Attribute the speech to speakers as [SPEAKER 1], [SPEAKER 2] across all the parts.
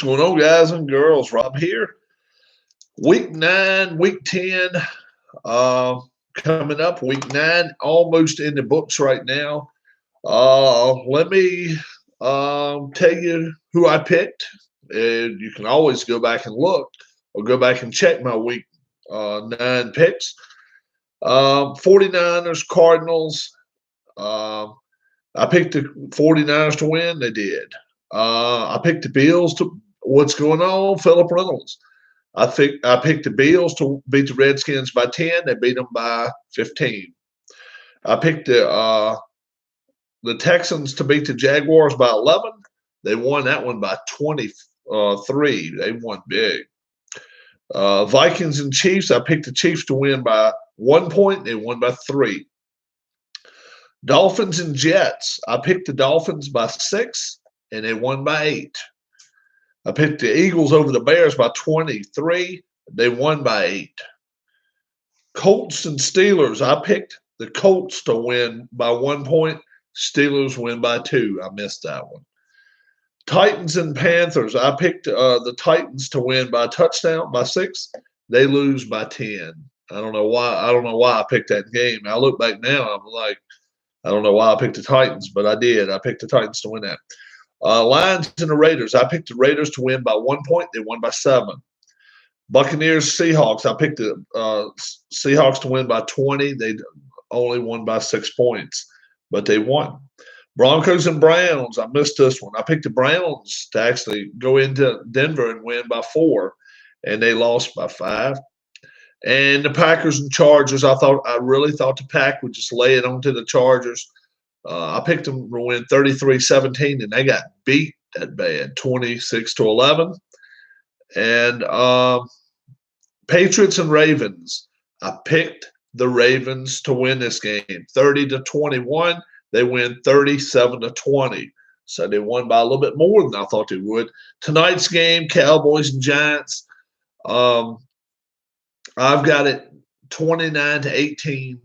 [SPEAKER 1] What's going on, guys and girls? Rob here. Week 9, week 10, uh, coming up. Week 9, almost in the books right now. Let me tell you who I picked. And you can always go back and look or go back and check my week 9 picks. 49ers, Cardinals. I picked the 49ers to win. They did. I picked the Bills to what's going on, Philip Reynolds. I picked the Bills to beat the Redskins by 10. They beat them by 15. I picked the Texans to beat the Jaguars by 11. They won that one by 23. They won big. Vikings and Chiefs. I picked the Chiefs to win by 1 point. They won by 3. Dolphins and Jets. I picked the Dolphins by 6, and they won by 8. I picked the Eagles over the Bears by 23. They won by 8. Colts and Steelers. I picked the Colts to win by 1 point. Steelers win by 2. I missed that one. Titans and Panthers. I picked the Titans to win by a touchdown by 6. They lose by 10. I don't know why. I picked that game. I look back now. I'm like, I don't know why I picked the Titans, but I did. I picked the Titans to win that. Lions and the Raiders. I picked the Raiders to win by 1 point. They won by 7. Buccaneers, Seahawks. I picked the Seahawks to win by 20. They only won by 6 points, but they won. Broncos and Browns. I missed this one. I picked the Browns to actually go into Denver and win by 4, and they lost by 5. And the Packers and Chargers. I really thought the Pack would just lay it onto the Chargers. I picked them to win 33-17, and they got beat that bad, 26-11. And Patriots and Ravens. I picked the Ravens to win this game, 30-21. They win 37-20. So they won by a little bit more than I thought they would. Tonight's game, Cowboys and Giants. I've got it 29-18.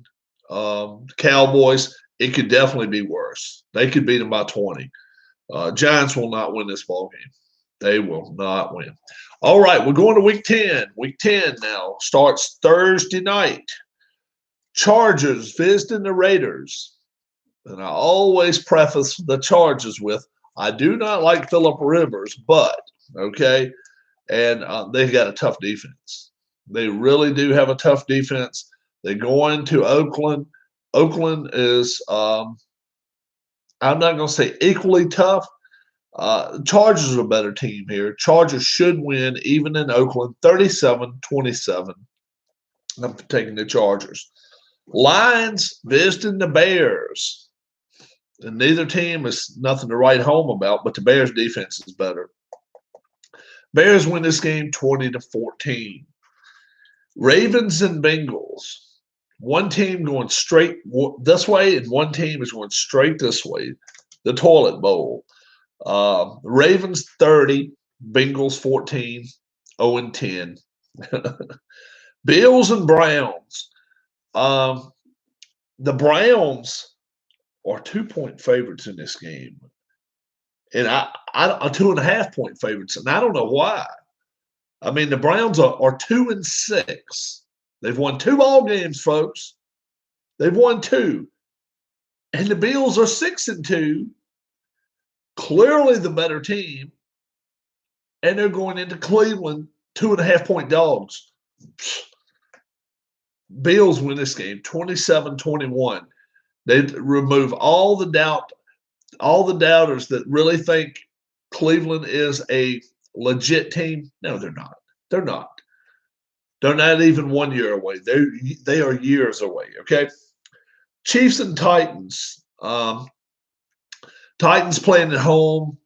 [SPEAKER 1] Cowboys. It could definitely be worse. They could beat them by 20. Giants will not win this ball game. They will not win. All right, we're going to week 10. Week 10 now starts Thursday night. Chargers visiting the Raiders. And I always preface the Chargers with, I do not like Philip Rivers, but, okay, and they've got a tough defense. They really do have a tough defense. They go into Oakland. Oakland is, I'm not going to say equally tough. Chargers are a better team here. Chargers should win even in Oakland, 37-27. I'm taking the Chargers. Lions visiting the Bears. And neither team is nothing to write home about, but the Bears' defense is better. Bears win this game 20-14. Ravens and Bengals. One team going straight this way, and one team is going straight this way. The toilet bowl. Ravens 30, Bengals 14, 0-10. Bills and Browns. The Browns are 2-point favorites in this game. And I 2.5-point favorites, and I don't know why. I mean, the Browns are 2-6. They've won 2 ball games, folks. They've won 2. And the Bills are 6-2. Clearly the better team. And they're going into Cleveland 2.5-point dogs. Bills win this game 27-21. They remove all the doubters that really think Cleveland is a legit team. No, they're not. They're not. They're not even 1 year away. They are years away, okay? Chiefs and Titans. Titans playing at home.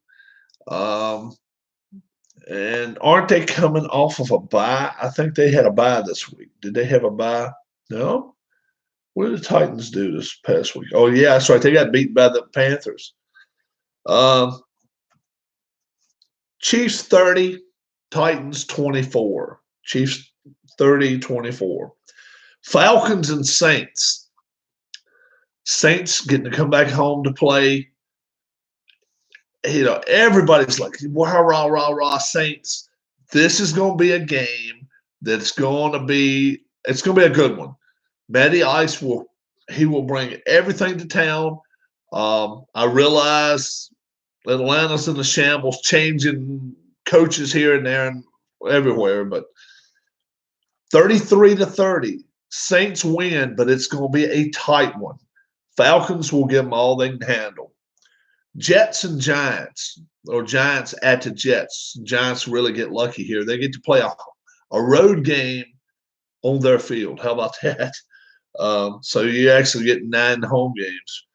[SPEAKER 1] And aren't they coming off of a bye? I think they had a bye this week. Did they have a bye? No? What did the Titans do this past week? Oh, yeah, that's right. They got beat by the Panthers. Chiefs 30, Titans 24. Chiefs 30-24. Falcons and Saints. Saints getting to come back home to play everybody's like, rah, rah, rah, rah, Saints. This is going to be a game it's going to be a good one. Matty Ice will bring everything to town. I realize Atlanta's in the shambles, changing coaches here and there and everywhere, but 33-30, Saints win, but it's going to be a tight one. Falcons will give them all they can handle. Jets and Giants, or Giants at the Jets. Giants really get lucky here. They get to play a road game on their field. How about that? So you actually get 9 home games.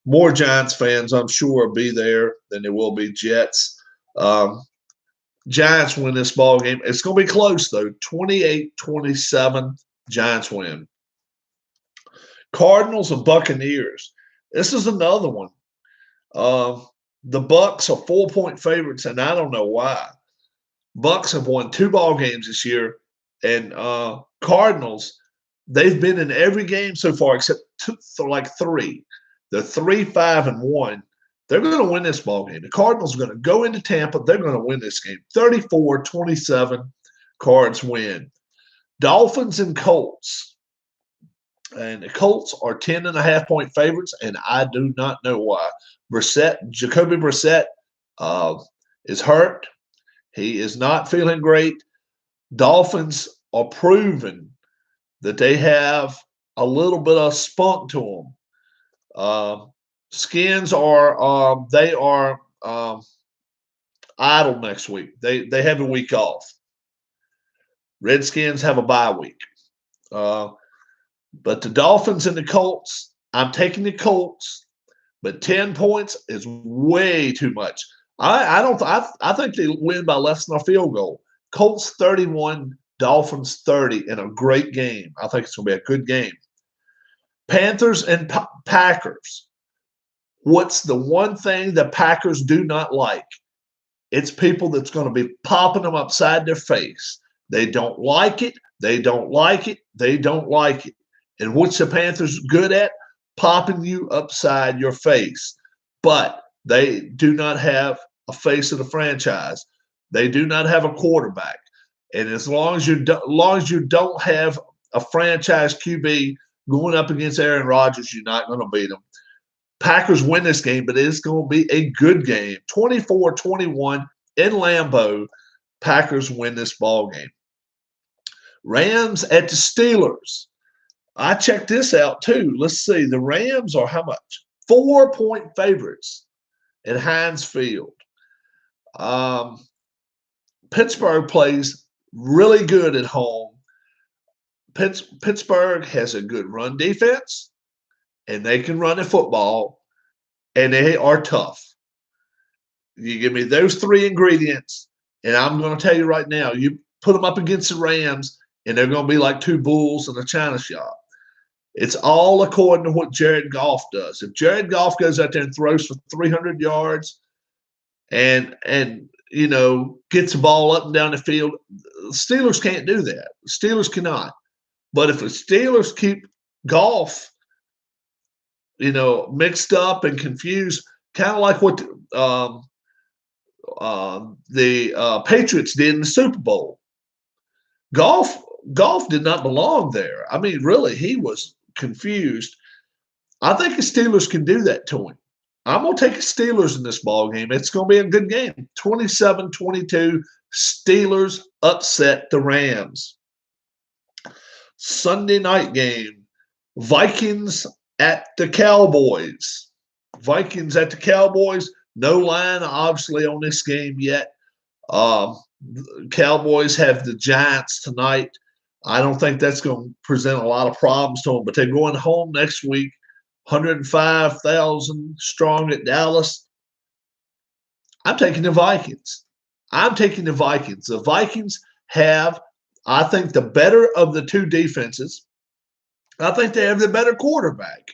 [SPEAKER 1] More Giants fans, I'm sure, will be there than there will be Jets. Giants win this ball game. It's going to be close, though. 28-27, Giants win. Cardinals and Buccaneers. This is another one. The Bucs are 4-point favorites, and I don't know why. Bucs have won 2 ball games this year, and Cardinals, they've been in every game so far except 3. They're 3-5-1. They're going to win this ball game. The Cardinals are going to go into Tampa. They're going to win this game. 34-27, Cards win. Dolphins and Colts. And the Colts are 10.5-point favorites, and I do not know why. Jacoby Brissett is hurt. He is not feeling great. Dolphins are proving that they have a little bit of spunk to them. Skins are idle next week. They have a week off. Redskins have a bye week. But the Dolphins and the Colts, I'm taking the Colts, but 10 points is way too much. I think they win by less than a field goal. Colts 31, Dolphins 30 in a great game. I think it's going to be a good game. Panthers and Packers. What's the one thing the Packers do not like? It's people that's going to be popping them upside their face. They don't like it. They don't like it. They don't like it. And what's the Panthers good at? Popping you upside your face. But they do not have a face of the franchise. They do not have a quarterback. And as long as you don't have a franchise QB going up against Aaron Rodgers, you're not going to beat them. Packers win this game, but it's going to be a good game. 24-21 in Lambeau. Packers win this ball game. Rams at the Steelers. I checked this out too. Let's see. The Rams are how much? 4-point favorites at Heinz Field. Pittsburgh plays really good at home. Pittsburgh has a good run defense, and they can run the football, and they are tough. You give me those 3 ingredients, and I'm going to tell you right now, you put them up against the Rams, and they're going to be like 2 bulls in a china shop. It's all according to what Jared Goff does. If Jared Goff goes out there and throws for 300 yards and gets the ball up and down the field, the Steelers can't do that. The Steelers cannot. But if the Steelers keep Goff, mixed up and confused, kind of like what the Patriots did in the Super Bowl. Goff did not belong there. I mean, really, he was confused. I think the Steelers can do that to him. I'm going to take the Steelers in this ball game. It's going to be a good game. 27-22, Steelers upset the Rams. Sunday night game, Vikings at the Cowboys. Vikings at the Cowboys. No line, obviously, on this game yet. Cowboys have the Giants tonight. I don't think that's going to present a lot of problems to them, but they're going home next week, 105,000 strong at Dallas. I'm taking the Vikings. The Vikings have, I think, the better of the 2 defenses. I think they have the better quarterback.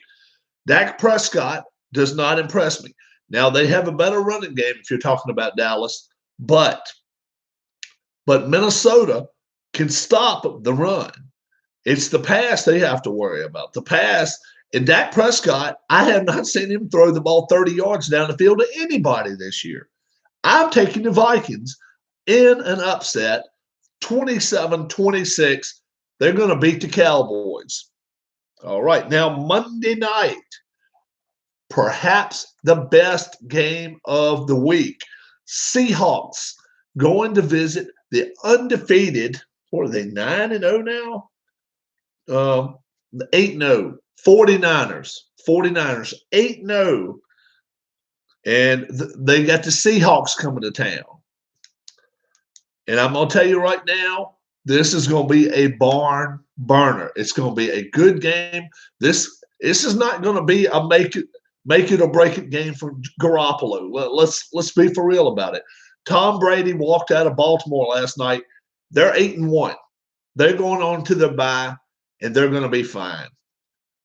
[SPEAKER 1] Dak Prescott does not impress me. Now, they have a better running game if you're talking about Dallas, but Minnesota can stop the run. It's the pass they have to worry about. The pass, And Dak Prescott, I have not seen him throw the ball 30 yards down the field to anybody this year. I'm taking the Vikings in an upset, 27-26. They're going to beat the Cowboys. All right. Now, Monday night, perhaps the best game of the week. Seahawks going to visit the undefeated, what are they, 9-0 now? 8-0. 49ers. 8-0. And they got the Seahawks coming to town. And I'm going to tell you right now, this is going to be a barn burner. It's going to be a good game. This is not going to be a make it or break it game for Garoppolo. Let's be for real about it. Tom Brady walked out of Baltimore last night. They're 8-1. They're going on to their bye, and they're going to be fine.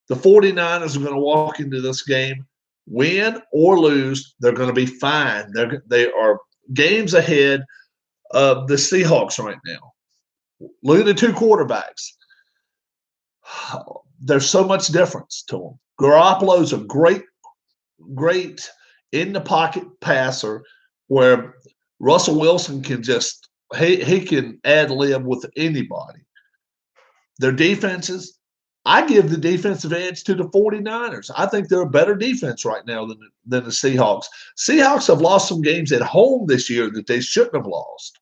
[SPEAKER 1] The 49ers are going to walk into this game, win or lose, they're going to be fine. They are games ahead of the Seahawks right now. Look at the two quarterbacks. There's so much difference to them. Garoppolo's a great in-the-pocket passer where Russell Wilson can just he can ad-lib with anybody. Their defenses, I give the defensive edge to the 49ers. I think they're a better defense right now than the Seahawks. Seahawks have lost some games at home this year that they shouldn't have lost.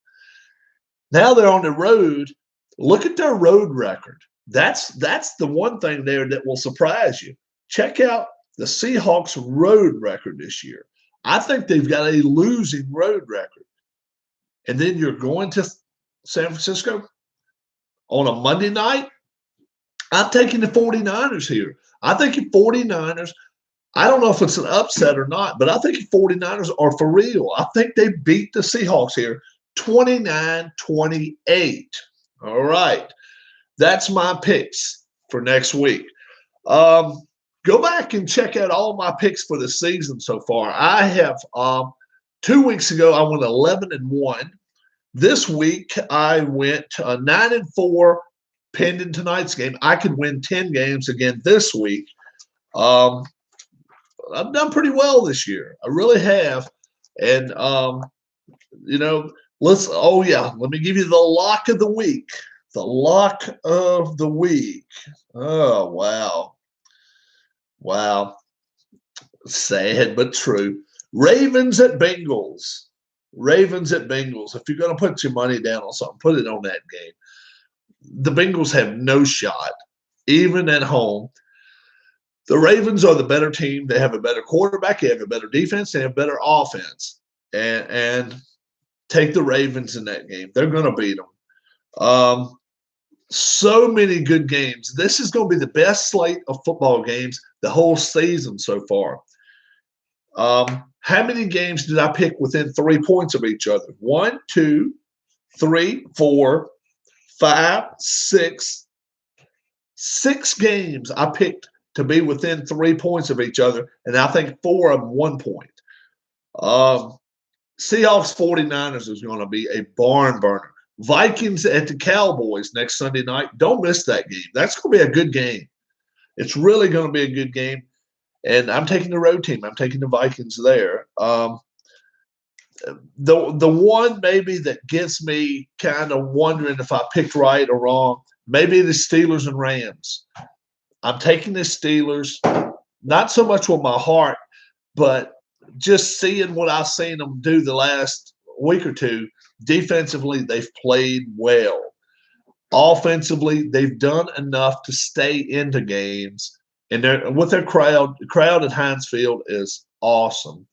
[SPEAKER 1] Now they're on the road. Look at their road record. That's the one thing there that will surprise you. Check out the Seahawks' road record this year. I think they've got a losing road record. And then you're going to San Francisco on a Monday night. I'm taking the 49ers here. I think the 49ers, I don't know if it's an upset or not, but I think the 49ers are for real. I think they beat the Seahawks here 29-28. All right. That's my picks for next week. Go back and check out all my picks for the season so far. I have 2 weeks ago, I went 11-1. This week, I went 9-4. Pending tonight's game, I could win 10 games again this week. I've done pretty well this year. I really have. And, let me give you the lock of the week. The lock of the week. Oh, wow. Wow. Sad but true. Ravens at Bengals. Ravens at Bengals. If you're going to put your money down on something, put it on that game. The Bengals have no shot, even at home. The Ravens are the better team. They have a better quarterback. They have a better defense. They have better offense. And take the Ravens in that game. They're going to beat them. So many good games. This is going to be the best slate of football games the whole season so far. How many games did I pick within 3 points of each other? 1, 2, 3, 4, 5, 6. 6 games I picked to be within 3 points of each other, and I think 4 of them 1 point. Seahawks 49ers is going to be a barn burner. Vikings at the Cowboys next Sunday night. Don't miss that game. That's going to be a good game. It's really going to be a good game. And I'm taking the road team. I'm taking the Vikings there. The one maybe that gets me kind of wondering if I picked right or wrong, maybe the Steelers and Rams. I'm taking the Steelers, not so much with my heart, but just seeing what I've seen them do the last week or two. Defensively, they've played well. Offensively, they've done enough to stay into games. And they're with their crowd, the crowd at Heinz Field is awesome.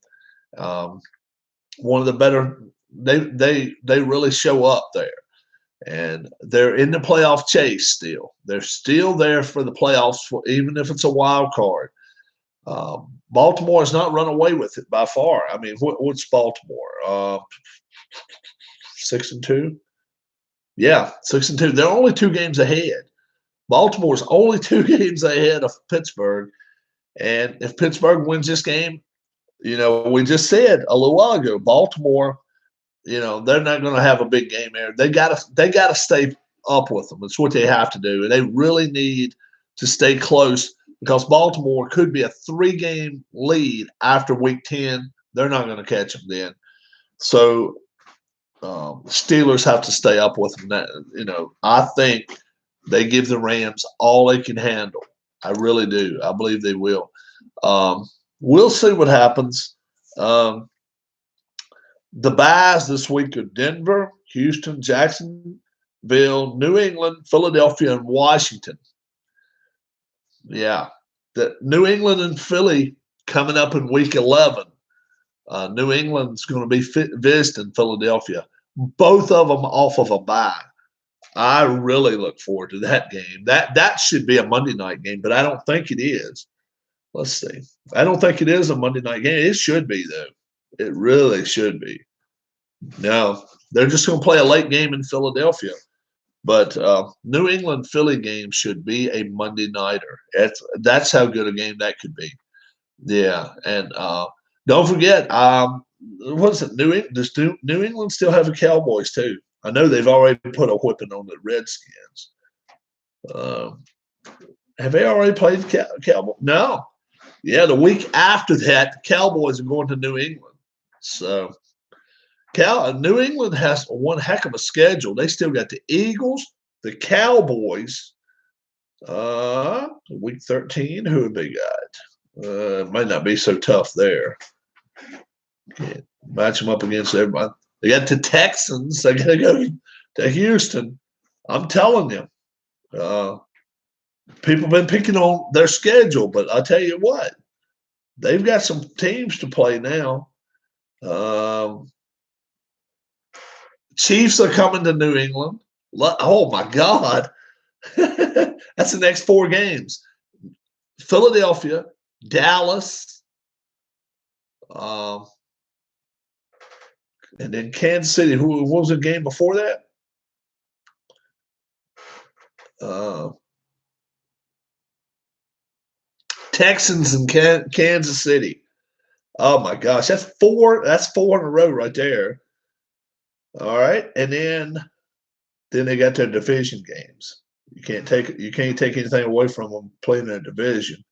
[SPEAKER 1] One of the better, they really show up there. And they're in the playoff chase still. They're still there for the playoffs, even if it's a wild card. Baltimore has not run away with it by far. I mean, what's Baltimore? 6-2? Yeah, 6-2. They're only 2 games ahead. Baltimore's only 2 games ahead of Pittsburgh. And if Pittsburgh wins this game, we just said a little while ago, Baltimore, they're not going to have a big game there. They gotta stay up with them. It's what they have to do. And they really need to stay close because Baltimore could be a 3-game lead after week 10. They're not going to catch them then. So Steelers have to stay up with them. I think they give the Rams all they can handle. I really do. I believe they will. We'll see what happens. The byes this week are Denver, Houston, Jacksonville, New England, Philadelphia, and Washington. Yeah. The New England and Philly coming up in week 11. New England's going to be visiting Philadelphia. Both of them off of a bye. I really look forward to that game. That should be a Monday night game, but I don't think it is. Let's see. I don't think it is a Monday night game. It should be, though. It really should be. No, they're just going to play a late game in Philadelphia. But New England Philly game should be a Monday nighter. That's how good a game that could be. Yeah, and don't forget, what's it? Does New England still have the Cowboys too? I know they've already put a whipping on the Redskins. Have they already played the Cowboys? No. Yeah, the week after that, the Cowboys are going to New England. So New England has one heck of a schedule. They still got the Eagles, the Cowboys. Week 13, who have they got? It might not be so tough there. Can't match them up against everybody. They got the Texans. They got to go to Houston. I'm telling you, people have been picking on their schedule, but I tell you what, they've got some teams to play now. Chiefs are coming to New England. Oh, my God. That's the next 4 games. Philadelphia, Dallas, and then Kansas City. What was the game before that? Texans and Kansas City. Oh my gosh, that's 4. That's 4 in a row right there. All right, and then they got their division games. You can't take anything away from them playing their division.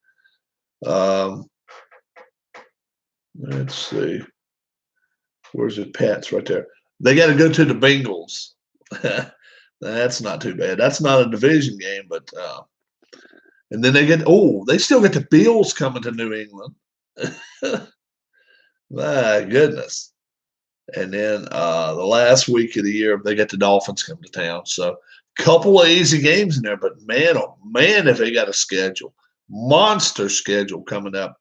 [SPEAKER 1] Let's see. Where's the Pats right there? They got to go to the Bengals. That's not too bad. That's not a division game, but and then they still get the Bills coming to New England. My goodness. And then the last week of the year, they get the Dolphins coming to town. So a couple of easy games in there, but man, oh man, if they got a schedule. Monster schedule coming up.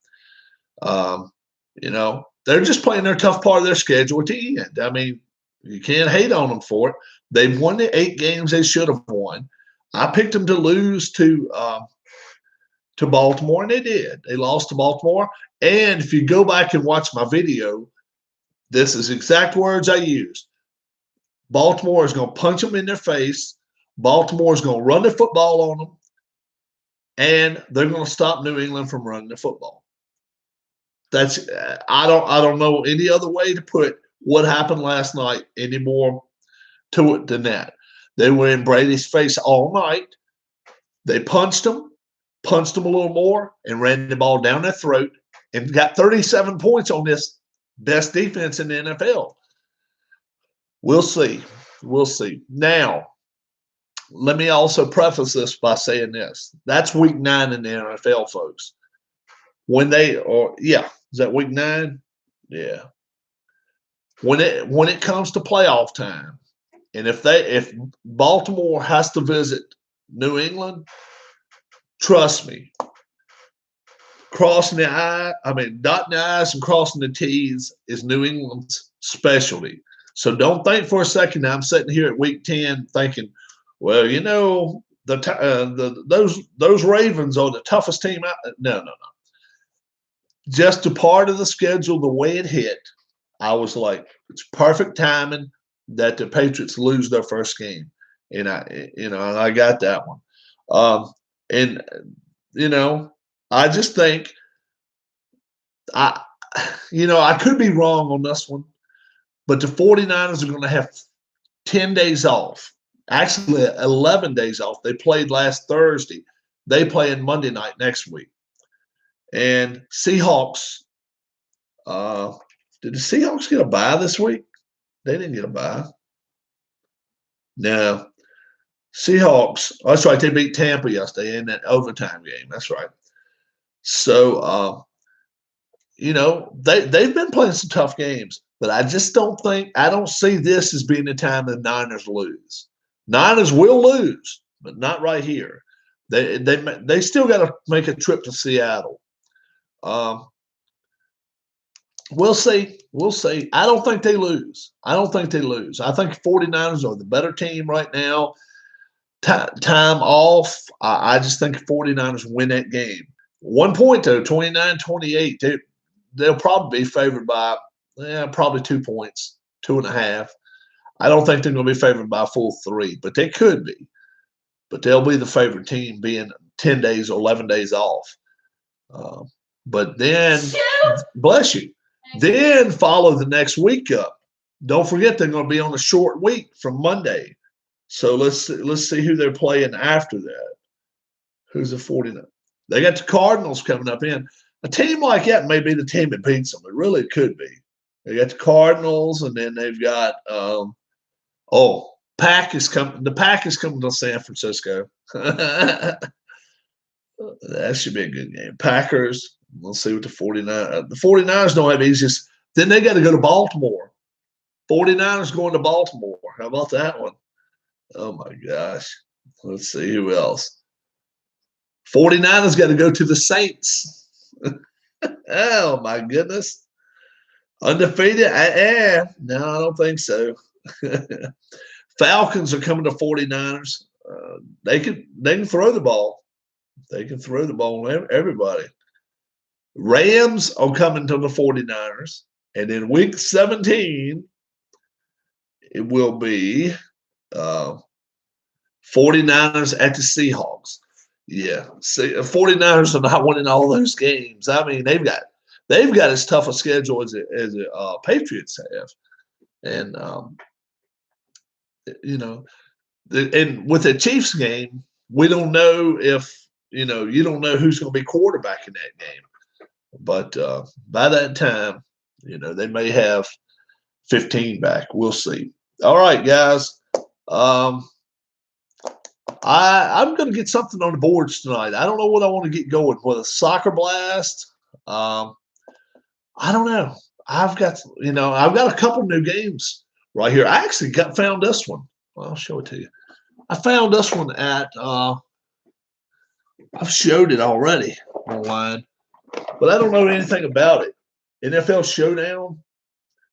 [SPEAKER 1] They're just playing their tough part of their schedule at the end. I mean, you can't hate on them for it. They've won the 8 games they should have won. I picked them to lose to Baltimore, and they did. They lost to Baltimore. And if you go back and watch my video, this is exact words I used. Baltimore is going to punch them in their face. Baltimore is going to run the football on them. And they're going to stop New England from running the football. That's I don't know any other way to put what happened last night any more to it than that. They were in Brady's face all night. They punched him a little more, and ran the ball down their throat and got 37 points on this best defense in the NFL. We'll see. We'll see. Now, let me also preface this by saying this. That's week 9 in the NFL, folks. Is that week 9? Yeah. When it comes to playoff time, and if Baltimore has to visit New England, trust me, dotting the I's and crossing the T's is New England's specialty. So don't think for a second that I'm sitting here at week 10 thinking, well, those Ravens are the toughest team out. No. Just a part of the schedule, the way it hit, I was like, it's perfect timing that the Patriots lose their first game, and I got that one. I just think I could be wrong on this one, but the 49ers are going to have 10 days off. Actually, 11 days off. They played last Thursday. They play in Monday night next week. And Seahawks. Did the Seahawks get a bye this week? They didn't get a bye. No. Seahawks. Oh, that's right. They beat Tampa yesterday in that overtime game. That's right. So, they've been playing some tough games, but I just I don't see this as being the time the Niners lose. Niners will lose, but not right here. They still got to make a trip to Seattle. We'll see. We'll see. I don't think they lose. I don't think they lose. I think 49ers are the better team right now. Time off. I just think 49ers win that game. 1 point, though, 29-28. They'll probably be favored by probably 2 points, 2.5. I don't think they're going to be favored by a full 3, but they could be. But they'll be the favorite team being 10 days or 11 days off. But then, bless you, then follow the next week up. Don't forget they're going to be on a short week from Monday. So let's see who they're playing after that. Who's the 49? They got the Cardinals coming up in. A team like that may be the team that beats them. It really could be. They got the Cardinals, and then they've got Pack is coming. The Pack is coming to San Francisco. That should be a good game. Packers. We'll see what the 49ers. The 49ers don't have easiest. Then they got to go to Baltimore. 49ers going to Baltimore. How about that one? Oh my gosh. Let's see who else. 49ers got to go to the Saints. Oh my goodness. Undefeated? No, I don't think so. Falcons are coming to 49ers. They can throw the ball. They can throw the ball on everybody. Rams are coming to the 49ers. And in week 17, it will be 49ers at the Seahawks. Yeah. 49ers are not winning all those games. I mean, they've got as tough a schedule as the Patriots have. And, and with the Chiefs game, we don't know if, you don't know who's going to be quarterback in that game. But by that time, they may have 15 back. We'll see. All right, guys. I'm going to get something on the boards tonight. I don't know what I want to get going with a soccer blast. I don't know. I've got a couple new games right here. I actually found this one. Well, I'll show it to you. I found this one at I've showed it already online, but I don't know anything about it. NFL Showdown,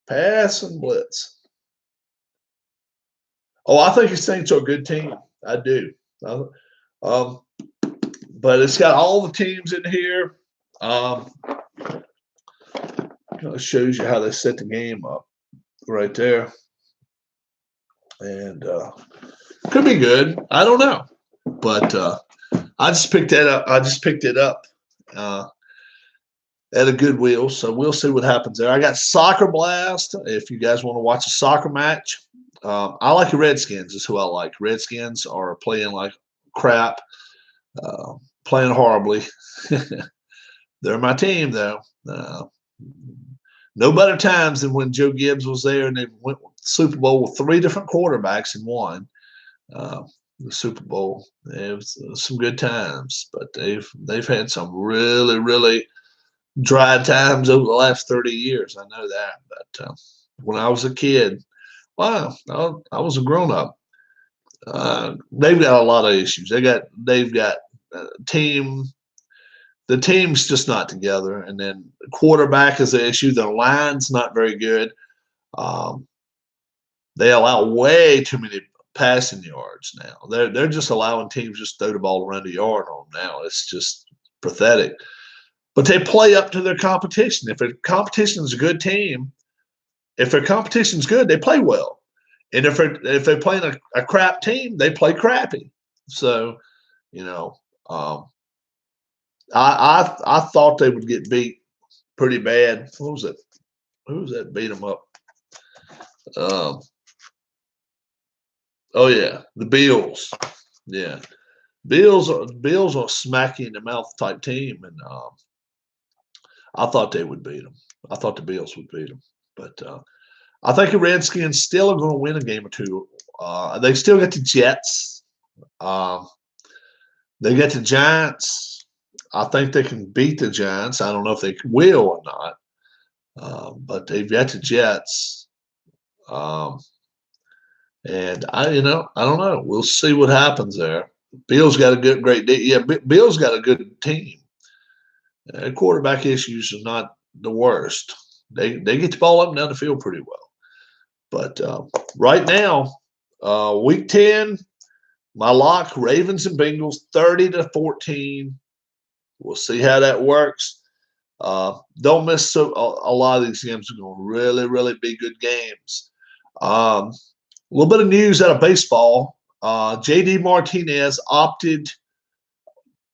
[SPEAKER 1] Pass and Blitz. Oh, I think the Saints are a good team. I do. But it's got all the teams in here. It shows you how they set the game up right there. And could be good. I don't know. But I just picked that up. I just picked it up at a Goodwill. So we'll see what happens there. I got Soccer Blast. If you guys want to watch a soccer match, I like the Redskins is who I like. Redskins are playing like crap, playing horribly. They're my team, though. No better times than when Joe Gibbs was there and they went Super Bowl with 3 different quarterbacks and won the Super Bowl. It was some good times, but they've had some really, really dry times over the last 30 years. I know that. But when I was a kid, wow, I was a grown up. They've got a lot of issues. They've got team. The team's just not together, and then the quarterback is an issue. Their line's not very good. They allow way too many passing yards now. They're just allowing teams just throw the ball around the yard on them now. It's just pathetic. But they play up to their competition. If their competition is a good team, if their competition's good, they play well. And if they're playing a crap team, they play crappy. So, I thought they would get beat pretty bad. What was it? Who was that beat them up? Oh yeah, the Bills. Yeah, Bills are smacky in the mouth type team, and I thought they would beat them. I thought the Bills would beat them, but I think the Redskins still are going to win a game or two. They still get the Jets. Um, they get the Giants. I think they can beat the Giants. I don't know if they will or not, but they've got the Jets. Um, and I don't know. We'll see what happens there. Bill's got a great day. Yeah, Bill's got a good team. Quarterback issues are not the worst. They get the ball up and down the field pretty well. But right now, week 10, my lock, Ravens and Bengals, 30-14. We'll see how that works. Don't miss a lot of these games are going to really, really be good games. A little bit of news out of baseball. J.D. Martinez opted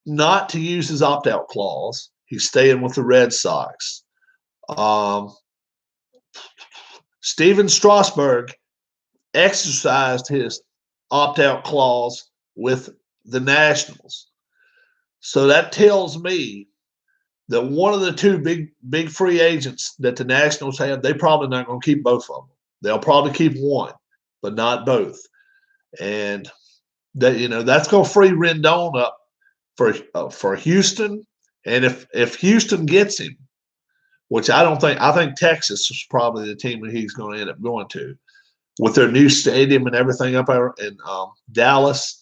[SPEAKER 1] not to use his opt-out clause. He's staying with the Red Sox. Steven Strasburg exercised his opt-out clause with the Nationals. So that tells me that one of the two big free agents that the Nationals have, they're probably not going to keep both of them. They'll probably keep one, but not both. And that that's going to free Rendon up for Houston. And if Houston gets him, which I think Texas is probably the team that he's going to end up going to, with their new stadium and everything up there in Dallas.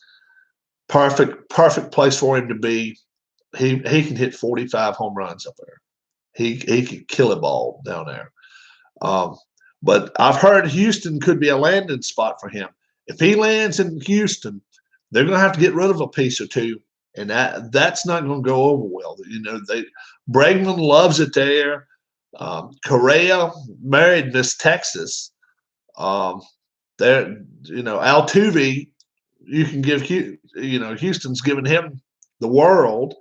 [SPEAKER 1] Perfect place for him to be. He can hit 45 home runs up there. He can kill a ball down there. But I've heard Houston could be a landing spot for him. If he lands in Houston, they're going to have to get rid of a piece or two, and that's not going to go over well. Bregman loves it there. Correa married Miss Texas. Altuve, you can give Houston's giving him the world,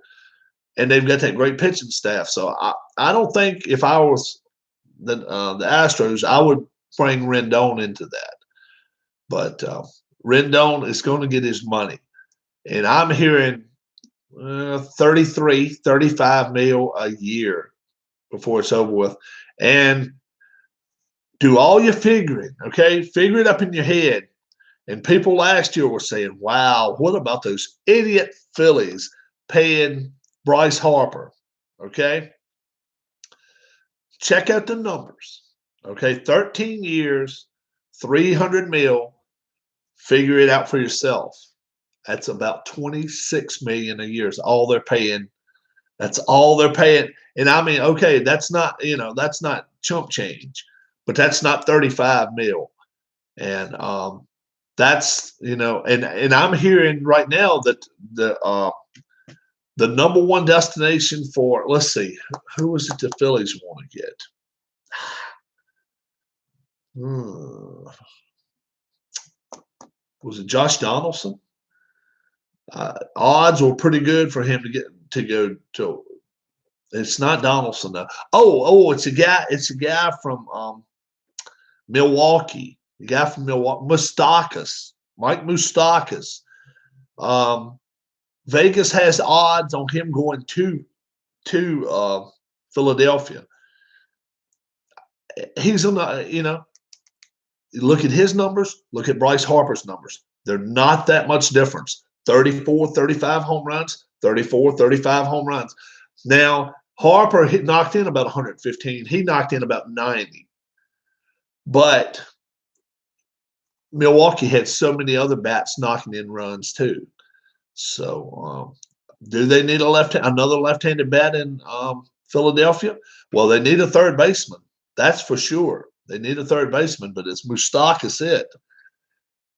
[SPEAKER 1] and they've got that great pitching staff. So I don't think if I was the Astros, I would bring Rendon into that. But Rendon is going to get his money, and I'm hearing 33, 35 mil a year before it's over with. And do all your figuring, okay? Figure it up in your head. And people last year were saying, wow, what about those idiot Phillies paying Bryce Harper, okay? Check out the numbers, okay? 13 years, 300 mil. Figure it out for yourself. That's about $26 million a year is all they're paying. That's all they're paying. And I mean, okay, that's not chump change, but that's not 35 mil. And that's, and I'm hearing right now that the number one destination for, let's see, who was it the Phillies want to get? Was it Josh Donaldson? Odds were pretty good for him to go to. It's not Donaldson though. Oh, it's a guy. It's a guy from Milwaukee. The guy from Milwaukee, Moustakas, Mike Moustakas. Vegas has odds on him going to Philadelphia. He's in the, look at his numbers, look at Bryce Harper's numbers. They're not that much difference. 34, 35 home runs, 34, 35 home runs. Now, Harper knocked in about 115. He knocked in about 90. But Milwaukee had so many other bats knocking in runs too. So do they need another left-handed bat in Philadelphia? Well, they need a third baseman. That's for sure. They need a third baseman, but it's Moustakas it.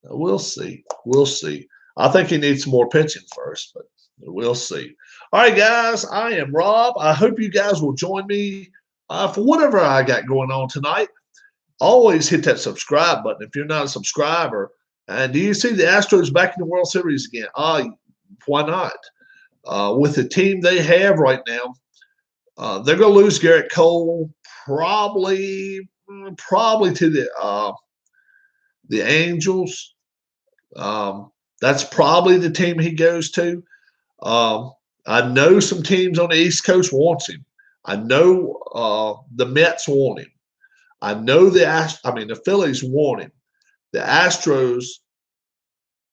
[SPEAKER 1] We'll see. We'll see. I think he needs some more pitching first, but we'll see. All right, guys, I am Rob. I hope you guys will join me for whatever I got going on tonight. Always hit that subscribe button if you're not a subscriber. And do you see the Astros back in the World Series again? Why not? With the team they have right now, they're going to lose Garrett Cole probably to the Angels. That's probably the team he goes to. I know some teams on the East Coast wants him. I know the Mets want him. I know the Phillies want him. The Astros,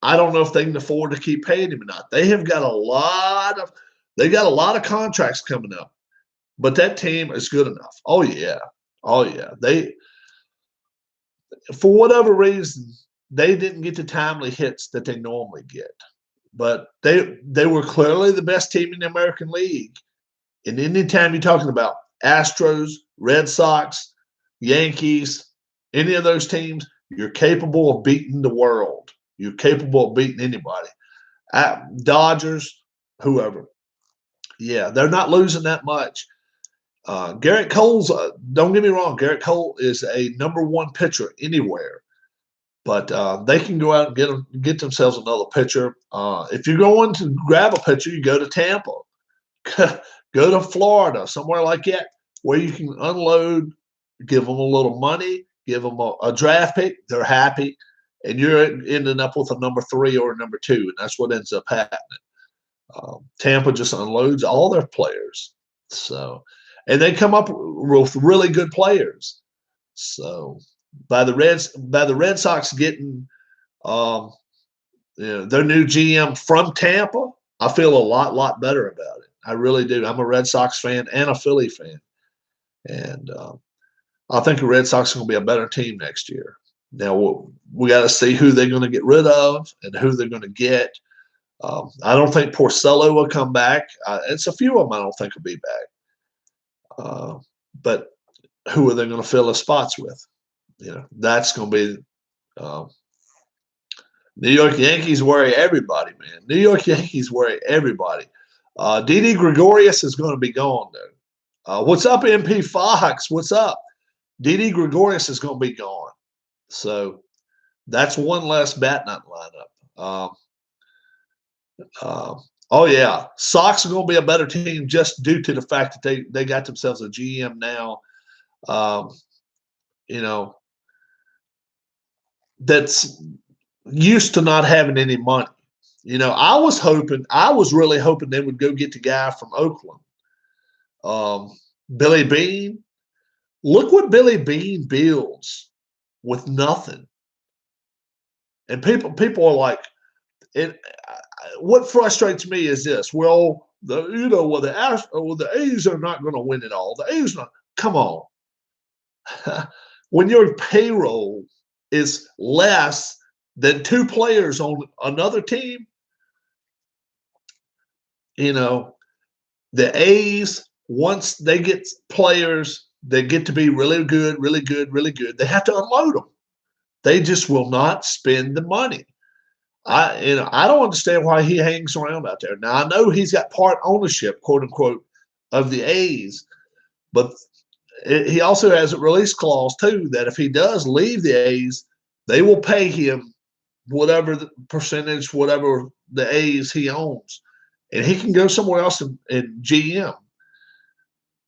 [SPEAKER 1] I don't know if they can afford to keep paying him or not. They got a lot of contracts coming up, but that team is good enough. Oh yeah, oh yeah. They, for whatever reason, they didn't get the timely hits that they normally get, but they were clearly the best team in the American League. And anytime you're talking about Astros, Red Sox, Yankees, any of those teams, you're capable of beating the world. You're capable of beating anybody. Dodgers, whoever. Yeah, they're not losing that much. Garrett Cole's, don't get me wrong, Garrett Cole is a number one pitcher anywhere. But they can go out and get themselves another pitcher. If you're going to grab a pitcher, you go to Tampa. Go to Florida, somewhere like that, where you can unload, give them a little money, give them a draft pick. They're happy, and you're ending up with a number 3 or a number 2, and that's what ends up happening. Tampa just unloads all their players, so, and they come up with really good players. So by the Red Sox getting their new GM from Tampa, I feel a lot better about it. I really do. I'm a Red Sox fan and a Philly fan, and I think the Red Sox are going to be a better team next year. Now we got to see who they're going to get rid of and who they're going to get. I don't think Porcello will come back. It's a few of them I don't think will be back. But who are they going to fill the spots with? That's going to be New York Yankees worry everybody, man. New York Yankees worry everybody. Didi Gregorius is going to be gone, though. What's up, MP Fox? What's up? Didi Gregorius is going to be gone. So that's one less bat in that lineup. Oh, yeah. Sox are going to be a better team just due to the fact that they got themselves a GM now. That's used to not having any money. I was really hoping they would go get the guy from Oakland, Billy Beane. Look what Billy Beane builds with nothing. And people are like, what frustrates me is this. Well, the A's are not going to win it all. The A's not. Come on. When your payroll is less than 2 players on another team, the A's, once they get players that get to be really good, really good, really good, they have to unload them. They just will not spend the money. I don't understand why he hangs around out there. Now, I know he's got part ownership, quote unquote, of the A's, but he also has a release clause too that if he does leave the A's, they will pay him whatever the percentage, whatever the A's he owns, and he can go somewhere else in GM.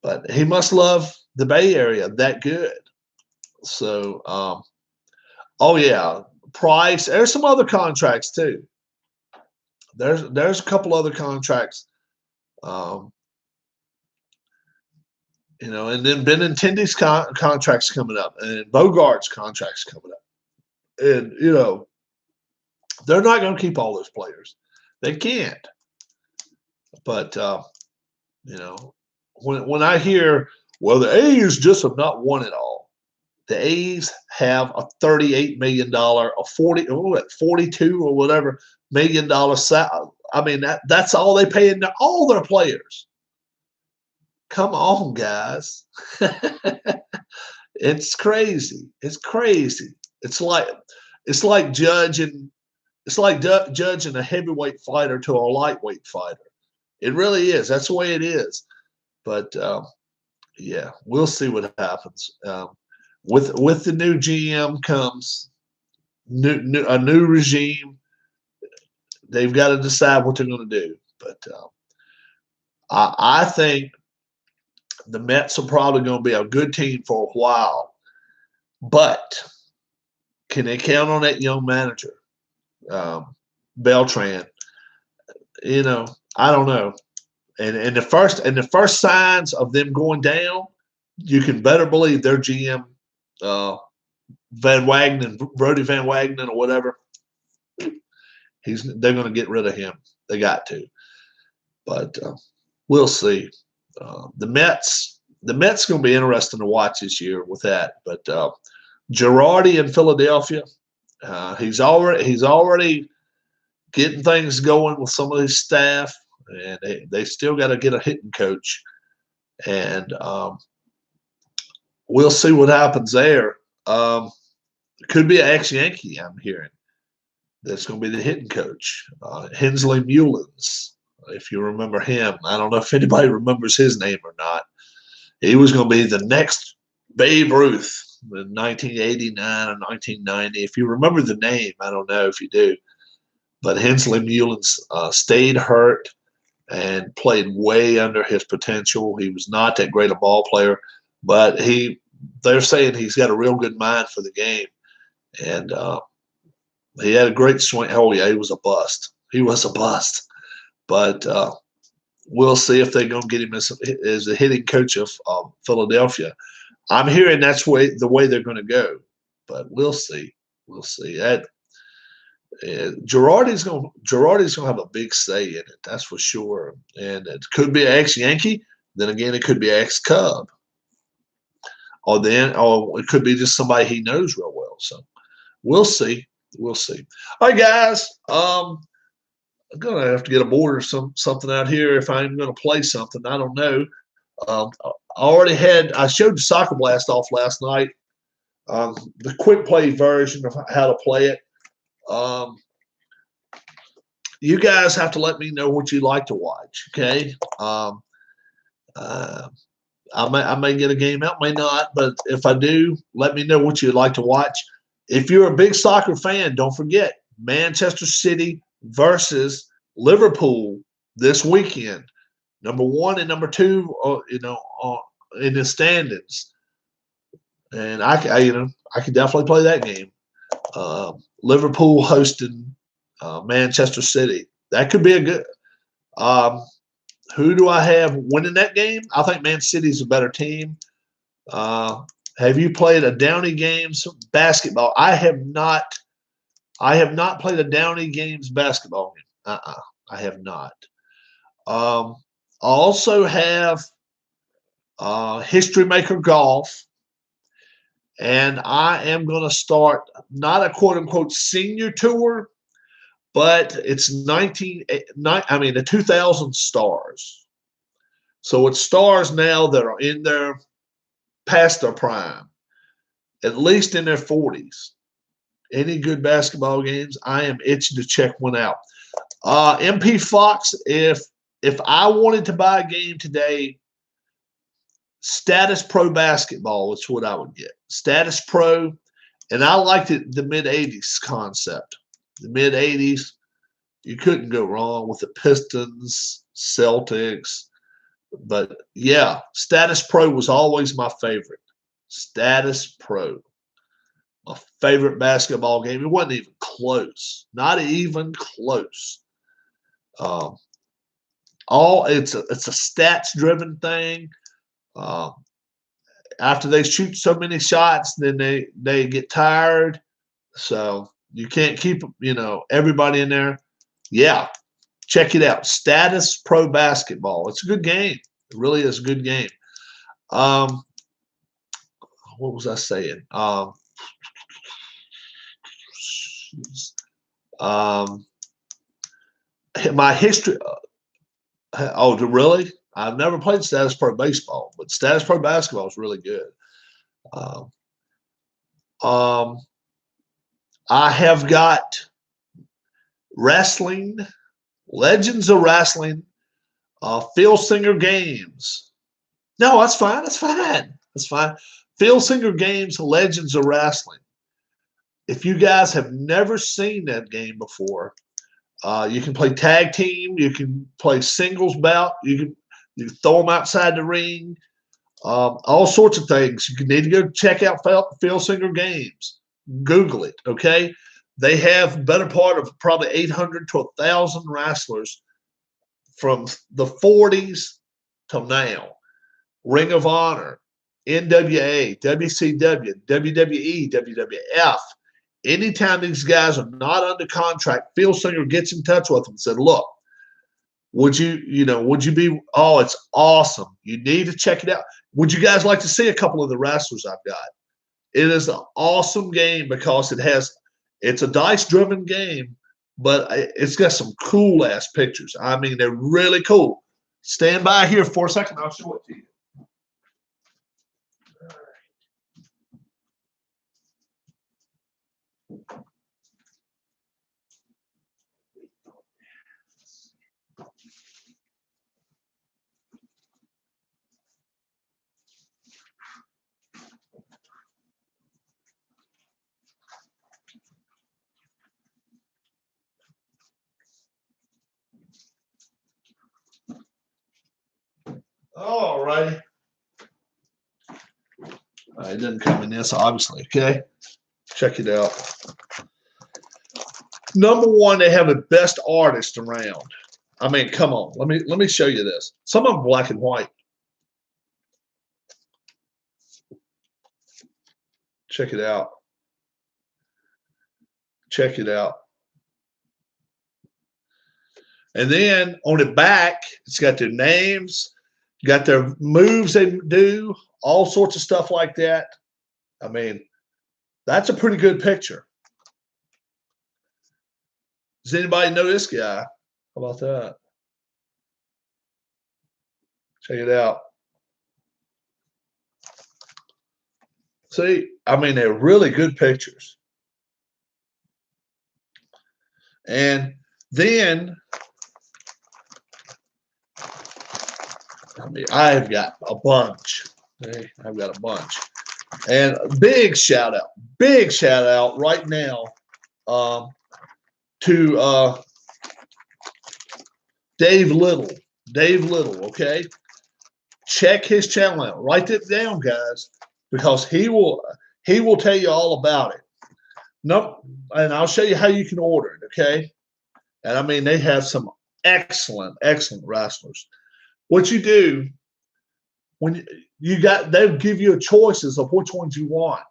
[SPEAKER 1] But he must love the Bay Area that good. So, oh yeah, Price. There's some other contracts too. There's a couple other contracts, and then Benintendi's contracts coming up, and Bogart's contracts coming up, and they're not going to keep all those players. They can't. But when I hear, well, the A's just have not won it all. The A's have a $38 million, a 42 or whatever $1 million salary. I mean, that's all they pay into all their players. Come on, guys. It's crazy. It's crazy. It's like judging a heavyweight fighter to a lightweight fighter. It really is. That's the way it is. But yeah, we'll see what happens. With the new GM comes a new regime. They've got to decide what they're going to do. But I think the Mets are probably going to be a good team for a while. But can they count on that young manager, Beltran? I don't know. And the first signs of them going down, you can better believe their GM Van Wagenen, Brody Van Wagenen or whatever, they're going to get rid of him. They got to, but we'll see. The Mets going to be interesting to watch this year with that. But Girardi in Philadelphia, he's already getting things going with some of his staff, and they still got to get a hitting coach, and we'll see what happens there. Could be an ex-Yankee, I'm hearing. That's going to be the hitting coach, Hensley Mullins, if you remember him. I don't know if anybody remembers his name or not. He was going to be the next Babe Ruth in 1989 or 1990. If you remember the name, I don't know if you do. But Hensley Mullins stayed hurt and played way under his potential. He was not that great a ball player, but they're saying he's got a real good mind for the game. And he had a great swing. Oh, yeah, he was a bust. He was a bust. But we'll see if they're going to get him as a hitting coach of Philadelphia. I'm hearing that's the way they're going to go. But we'll see. We'll see. Girardi's going to have a big say in it. That's for sure. And it could be an ex-Yankee. Then again, it could be an ex-Cub. Or it could be just somebody he knows real well. So we'll see. We'll see. All right, guys. I'm gonna have to get a board or something out here if I'm gonna play something. I don't know. I showed the Soccer Blast off last night. The quick play version of how to play it. You guys have to let me know what you like to watch. Okay. I may get a game out, may not, but if I do, let me know what you'd like to watch. If you're a big soccer fan, don't forget Manchester City versus Liverpool this weekend. Number 1 and number 2, in the standings, and I could definitely play that game. Liverpool hosting Manchester City. That could be a good. Who do I have winning that game? I think Man City's a better team. Have you played a Downey Games basketball? I have not played a Downey Games basketball game. I have not. I also have History Maker Golf, and I am going to start not a quote unquote senior tour, but it's the 2000 stars. So it's stars now that are in their past their prime, at least in their 40s. Any good basketball games? I am itching to check one out. MP Fox, if I wanted to buy a game today, Status Pro Basketball is what I would get. Status Pro, and I liked it, the mid-'80s concept. The mid-'80s, you couldn't go wrong with the Pistons, Celtics. But, yeah, Status Pro was always my favorite. Status Pro. My favorite basketball game. It wasn't even close. Not even close. It's a stats-driven thing. After they shoot so many shots, then they get tired. So you can't keep everybody in there. Yeah, check it out. Status Pro Basketball. It's a good game. It really is a good game. What was I saying? My history. Really? I've never played Status Pro Baseball, but Status Pro Basketball is really good. I have got wrestling, Legends of Wrestling, Phil Singer Games. No, that's fine. That's fine. That's fine. Phil Singer Games, Legends of Wrestling. If you guys have never seen that game before, you can play tag team. You can play singles bout. You can throw them outside the ring. All sorts of things. You need to go check out Phil Singer Games. Google it, okay? They have better part of probably 800 to 1,000 wrestlers from the 40s till now. Ring of Honor, NWA, WCW, WWE, WWF. Anytime these guys are not under contract, Phil Singer gets in touch with them and said, look, would you be, oh, it's awesome. You need to check it out. Would you guys like to see a couple of the wrestlers I've got? It is an awesome game because it's a dice-driven game, but it's got some cool-ass pictures. I mean, they're really cool. Stand by here for a second. I'll show it to you. All righty. It doesn't come in this, obviously. Okay. Check it out. Number one, they have the best artist around. I mean, come on. Let me show you this. Some of them black and white. Check it out. Check it out. And then on the back, it's got their names, got their moves they do, all sorts of stuff like that. I mean, that's a pretty good picture. Does anybody know this guy? How about that? Check it out. See, I mean, they're really good pictures. And then, I mean, I've got a bunch. Okay? I've got a bunch. And a big shout out right now to Dave Little. Dave Little, okay? Check his channel out. Write it down, guys, because he will tell you all about it. No, and I'll show you how you can order it, okay? And I mean, they have some excellent wrestlers. What you do when they'll give you choices of which ones you want,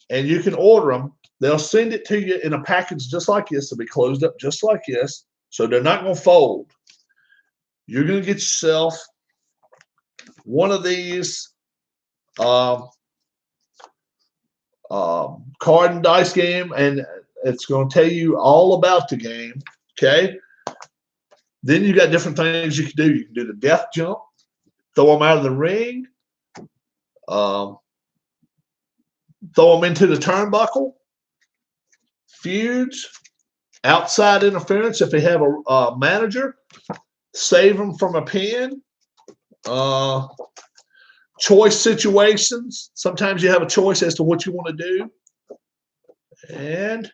[SPEAKER 1] and you can order them. They'll send it to you in a package just like this. They'll be closed up just like this, so they're not going to fold. You're going to get yourself one of these card and dice game, and it's going to tell you all about the game. Okay. Then you got different things you can do. You can do the death jump, throw them out of the ring, throw them into the turnbuckle, feuds, outside interference if they have a manager, save them from a pin, choice situations. Sometimes you have a choice as to what you want to do, and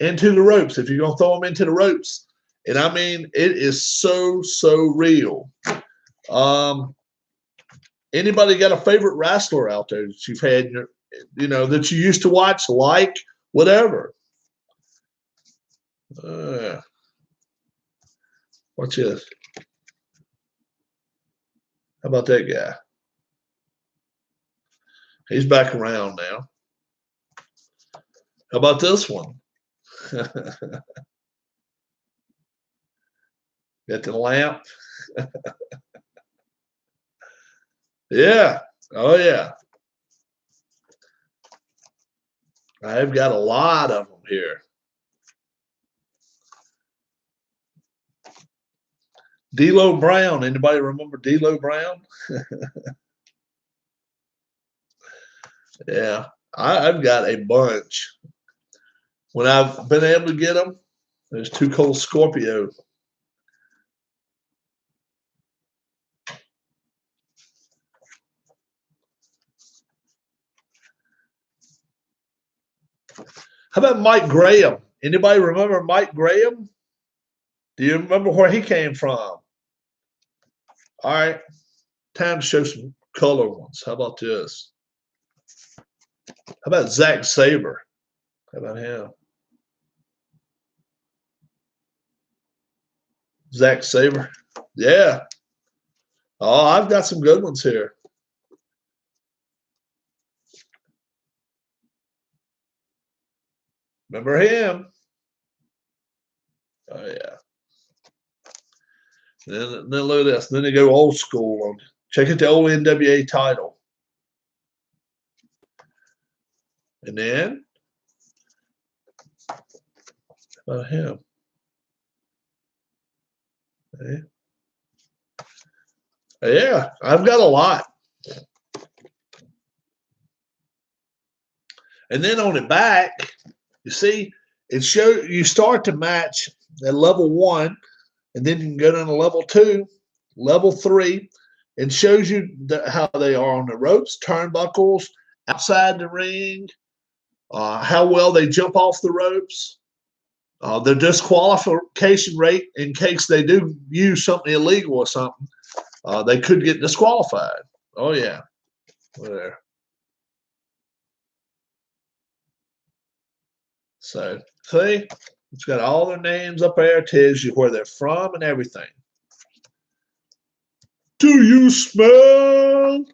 [SPEAKER 1] into the ropes if you're going to throw them into the ropes. And I mean, it is so real. Anybody got a favorite wrestler out there that you've had, that you used to watch, like, whatever? What's this? How about that guy? He's back around now. How about this one? Got the lamp. Yeah. Oh, yeah. I've got a lot of them here. D'Lo Brown. Anybody remember D'Lo Brown? Yeah. I've got a bunch. When I've been able to get them, there's Too Cold Scorpio. How about Mike Graham? Anybody remember Mike Graham? Do you remember where he came from? All right. Time to show some color ones. How about this? How about Zack Sabre? How about him? Zack Sabre. Yeah. Oh, I've got some good ones here. Remember him? Oh, yeah. Then look at this. Then they go old school on. Check out the old NWA title. And then, how about him? Okay. Yeah, I've got a lot. And then on the back, you see, you start to match at level 1, and then you can go down to level 2, level 3, and shows you how they are on the ropes, turnbuckles, outside the ring, how well they jump off the ropes, their disqualification rate in case they do use something illegal or something. They could get disqualified. Oh, yeah. There. So, see, it's got all their names up there. It tells you where they're from and everything. Do you smell?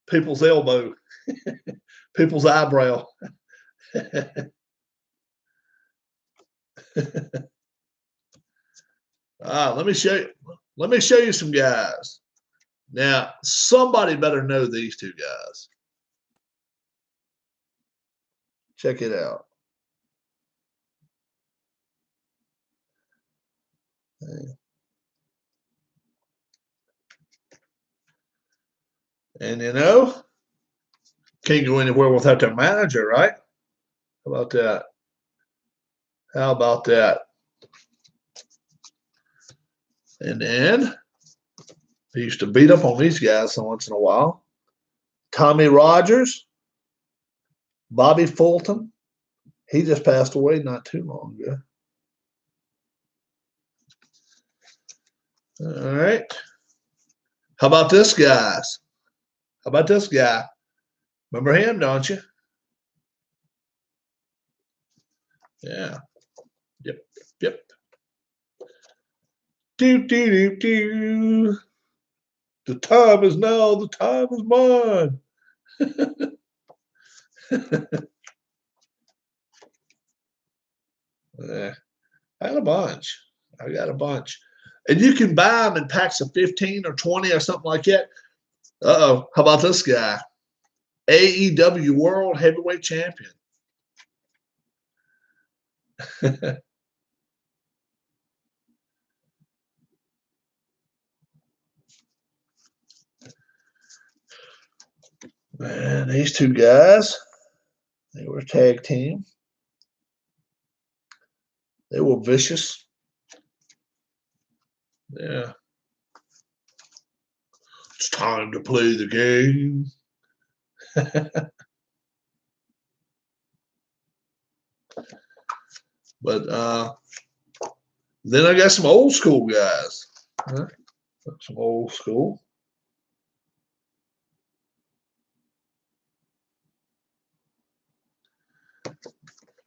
[SPEAKER 1] People's elbow. People's eyebrow. Let me show you. Let me show you some guys. Now, somebody better know these two guys. Check it out. And you know, can't go anywhere without their manager, right? How about that? How about that? And then he used to beat up on these guys once in a while. Tommy Rogers, Bobby Fulton. He just passed away not too long ago. All right. How about this, guys? How about this guy? Remember him, don't you? Yeah. Yep. Yep. Do, do, do, do. The time is now. The time is mine. Yeah, I got a bunch. I got a bunch. And you can buy them in packs of 15 or 20 or something like that. Uh-oh. How about this guy? AEW World Heavyweight Champion. Man, these two guys, they were a tag team. They were vicious. Yeah. It's time to play the game. But then I got some old school guys. Huh? Some old school.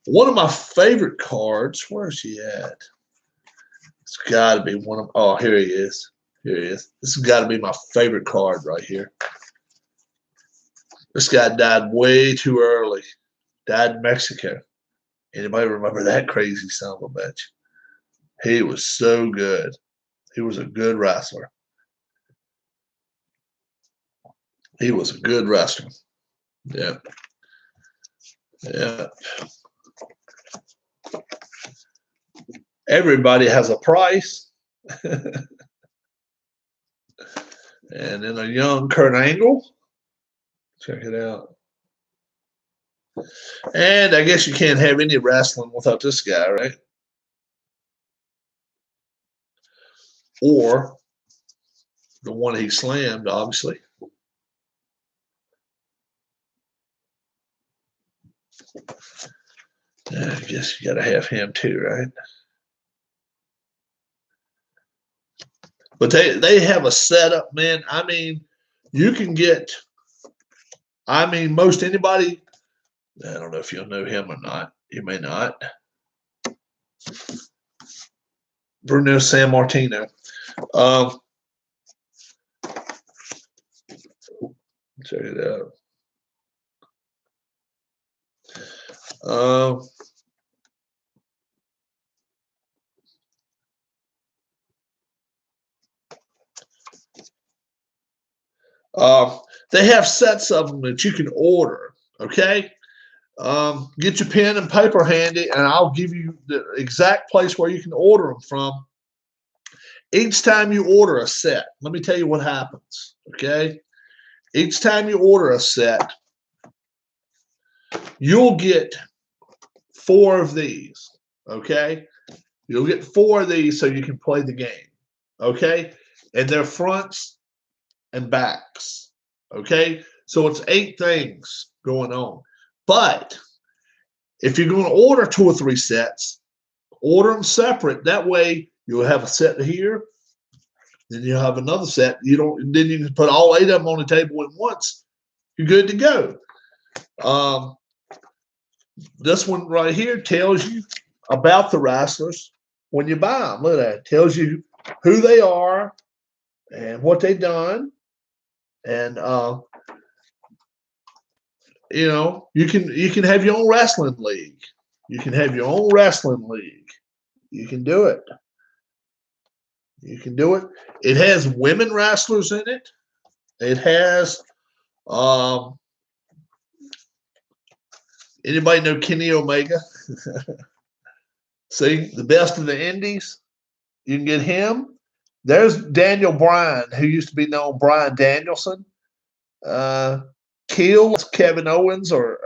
[SPEAKER 1] One of my favorite cards, where's he at? It's got to be one of, oh, here he is. Here he is. This has got to be my favorite card right here. This guy died way too early. Died in Mexico. Anybody remember that crazy son of a bitch? He was so good. He was a good wrestler. He was a good wrestler. Yeah. Yeah. Everybody has a price. And then a young Kurt Angle. Check it out. And I guess you can't have any wrestling without this guy, right? Or the one he slammed, obviously. I guess you got to have him too, right? But they have a setup, man. I mean, you can get, I mean, most anybody I don't know if you'll know him or not. You may not. Bruno Sammartino. Check it out. They have sets of them that you can order. Okay. Get your pen and paper handy, and I'll give you the exact place where you can order them from. Each time you order a set, let me tell you what happens. Okay. Each time you order a set, you'll get 4 of these. Okay. You'll get 4 of these so you can play the game. Okay. And they're fronts and backs. Okay. So it's 8 things going on. But if you're going to order 2 or 3 sets, order them separate. That way you'll have a set here, then you'll have another set. Then you can put all 8 of them on the table at once. You're good to go. This one right here tells you about the wrestlers when you buy them. Look at that. It tells you who they are and what they've done. And you can have your own wrestling league. You can have your own wrestling league. You can do it. You can do it. It has women wrestlers in it. It has anybody know Kenny Omega? See, the best of the indies. You can get him. There's Daniel Bryan, who used to be known Bryan Danielson. Keel, Kevin Owens, or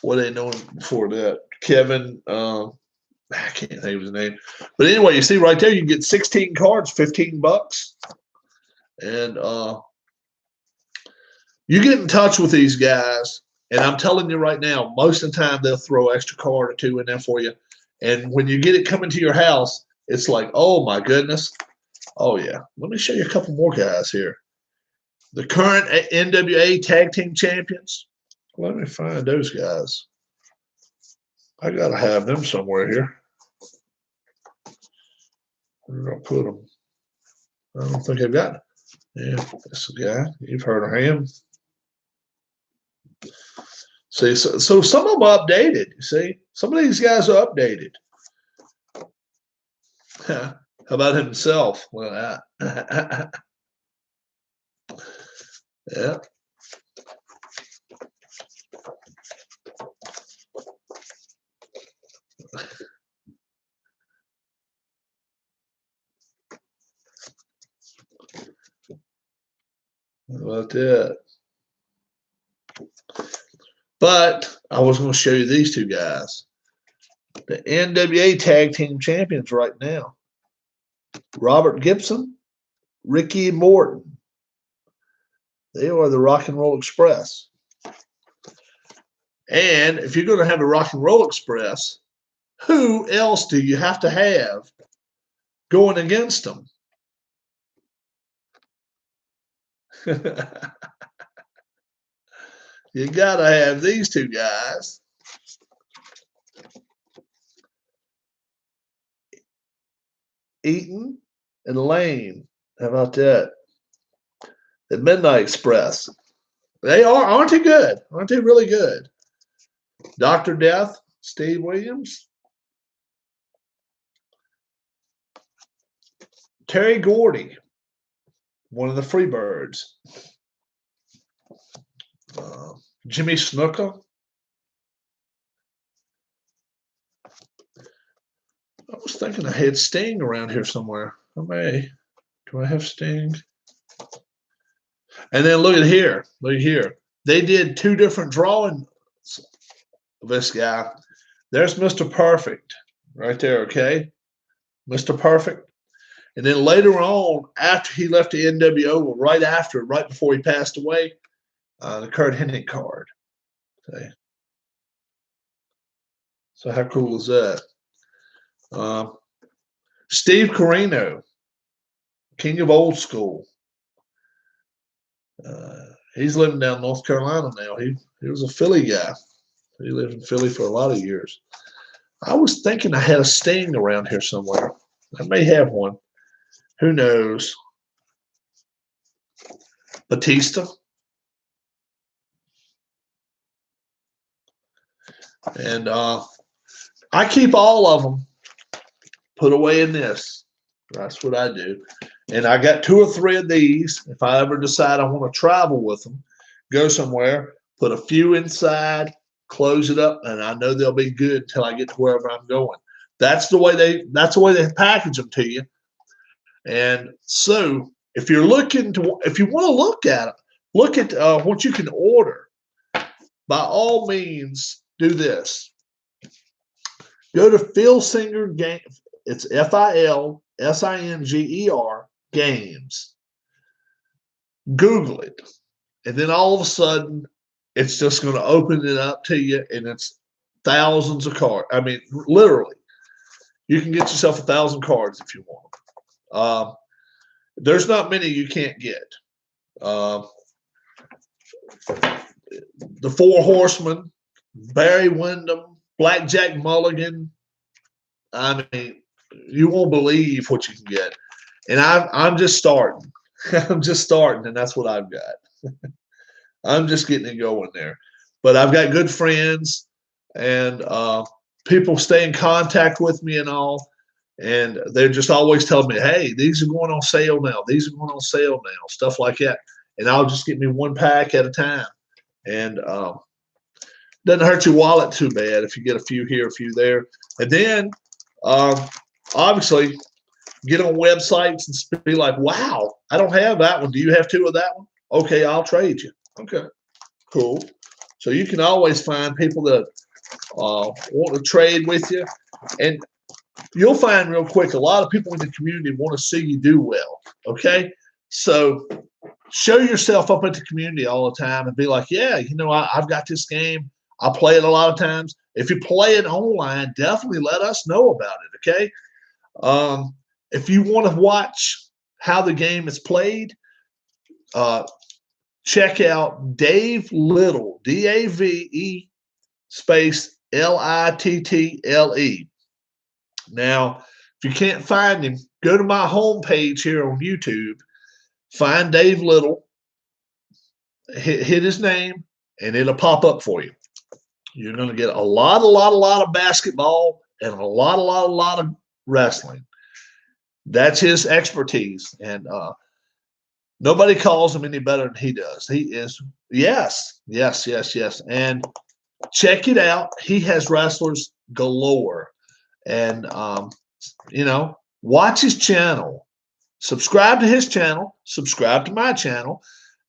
[SPEAKER 1] what are they known for that? Kevin, I can't think of his name. But anyway, you see right there, you can get 16 cards, $15. And you get in touch with these guys, and I'm telling you right now, most of the time they'll throw an extra card or 2 in there for you. And when you get it coming to your house, it's like, oh my goodness. Oh yeah. Let me show you a couple more guys here. The current NWA Tag Team Champions. Let me find those guys. I gotta have them somewhere here. Where did I put them? I don't think I've got it. Yeah, this guy. You've heard of him. See, so some of them are updated. You see, some of these guys are updated. How about himself? Well, yeah. How about that? But I was going to show you these 2 guys. The NWA Tag Team Champions right now. Robert Gibson, Ricky Morton. They are the Rock and Roll Express. And if you're going to have a Rock and Roll Express, who else do you have to have going against them? You got to have these 2 guys. Eaton and Lane. How about that? The Midnight Express. Aren't they good? Aren't they really good? Dr. Death, Steve Williams. Terry Gordy, one of the Freebirds. Jimmy Snuka. I was thinking I had Sting around here somewhere. Do I have Sting? And then look at here. Look at here. They did 2 different drawings of this guy. There's Mr. Perfect right there, okay? Mr. Perfect. And then later on, after he left the NWO, right before he passed away, the Curt Hennig card. Okay. So how cool is that? Steve Corino, King of Old School. He's living down in North Carolina now. He was a Philly guy. He lived in Philly for a lot of years. I was thinking I had a Sting around here somewhere. I may have one. Who knows? Batista. And I keep all of them put away in this. That's what I do. And I got 2 or 3 of these. If I ever decide I want to travel with them, go somewhere, put a few inside, close it up, and I know they'll be good until I get to wherever I'm going. That's the way they package them to you. And so if you want to look at it, look at what you can order. By all means, do this. Go to Phil Singer Game. It's FILSINGER Games. Google it, and then all of a sudden, it's just going to open it up to you, and it's thousands of cards. I mean, literally, you can get yourself 1,000 cards if you want them. There's not many you can't get. The Four Horsemen, Barry Windham, Blackjack Mulligan. I mean, you won't believe what you can get. And I'm just starting. I'm just starting, and that's what I've got. I'm just getting it going there. But I've got good friends, and people stay in contact with me and all. And they're just always telling me, hey, these are going on sale now. These are going on sale now, stuff like that. And I'll just get me 1 pack at a time. And doesn't hurt your wallet too bad if you get a few here, a few there. And then, obviously, get on websites and be like, wow, I don't have that one. Do you have 2 of that one? Okay, I'll trade you. Okay, cool. So you can always find people that want to trade with you. And you'll find real quick, a lot of people in the community want to see you do well, okay? So show yourself up at the community all the time and be like, yeah, I've got this game. I play it a lot of times. If you play it online, definitely let us know about it, okay? If you want to watch how the game is played, check out Dave Little, DAVE space LITTLE. Now, if you can't find him, go to my homepage here on YouTube, find Dave Little, hit his name, and it'll pop up for you. You're going to get a lot of basketball and a lot of wrestling. That's his expertise, and nobody calls him any better than he does. He is, yes. And check it out. He has wrestlers galore. And, watch his channel. Subscribe to his channel. Subscribe to my channel.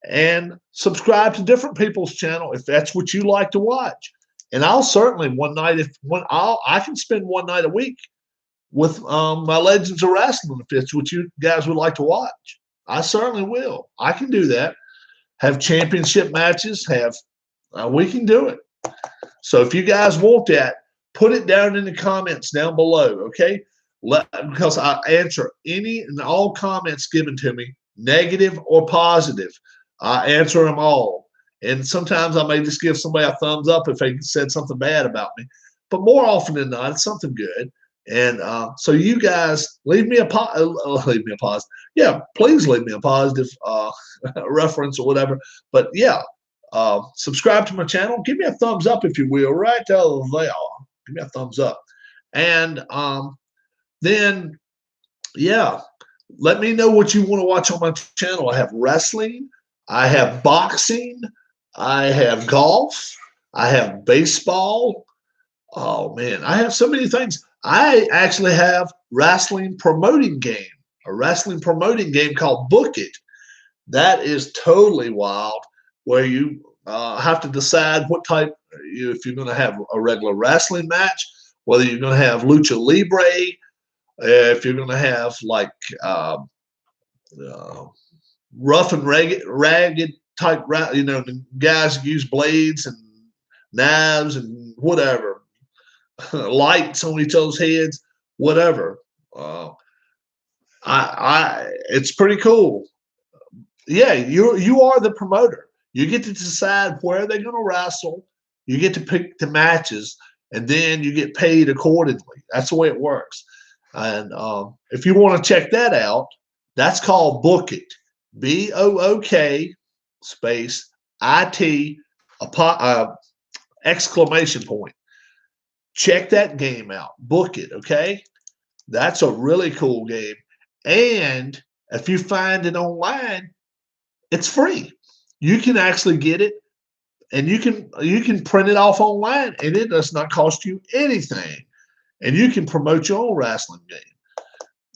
[SPEAKER 1] And subscribe to different people's channel if that's what you like to watch. And I'll certainly I can spend 1 night a week with my Legends of Wrestling if it's what you guys would like to watch. I certainly will. I can do that. Have championship matches. We can do it. So if you guys want that, put it down in the comments down below, okay? Because I answer any and all comments given to me, negative or positive. I answer them all. And sometimes I may just give somebody a thumbs up if they said something bad about me. But more often than not, it's something good. And so you guys leave me a positive. Yeah, please leave me a positive reference or whatever. But yeah, subscribe to my channel. Give me a thumbs up if you will, right there. Give me a thumbs up. And then, yeah, let me know what you want to watch on my channel. I have wrestling. I have boxing. I have golf. I have baseball. Oh, man, I have so many things. I actually have a wrestling promoting game called Book It. That is totally wild, where you have to decide what type, if you're going to have a regular wrestling match, whether you're going to have lucha libre, if you're going to have like rough and ragged type, the guys use blades and knives and whatever, lights on each other's heads, whatever. It's pretty cool. Yeah, you are the promoter. You get to decide where they're going to wrestle. You get to pick the matches, and then you get paid accordingly. That's the way it works. And if you want to check that out, that's called Book It. BOOK space IT exclamation point. Check that game out. Book It, okay? That's a really cool game. And if you find it online, it's free. You can actually get it, and you can print it off online, and it does not cost you anything. And you can promote your own wrestling game.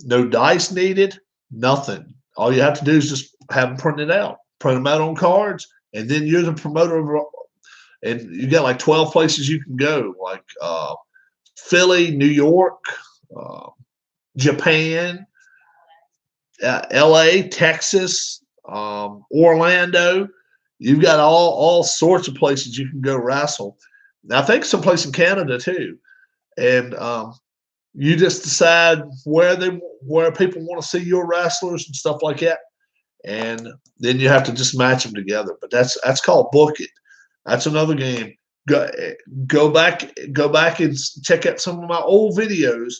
[SPEAKER 1] No dice needed, nothing. All you have to do is just have them printed out. Print them out on cards, and then you're the promoter of, and you got like 12 places you can go, like Philly, New York, Japan, LA, Texas, Orlando. You've got all sorts of places you can go wrestle. Now, I think someplace in Canada too. And you just decide where people want to see your wrestlers and stuff like that. And then you have to just match them together. But that's called Book It. That's another game. Go back and check out some of my old videos,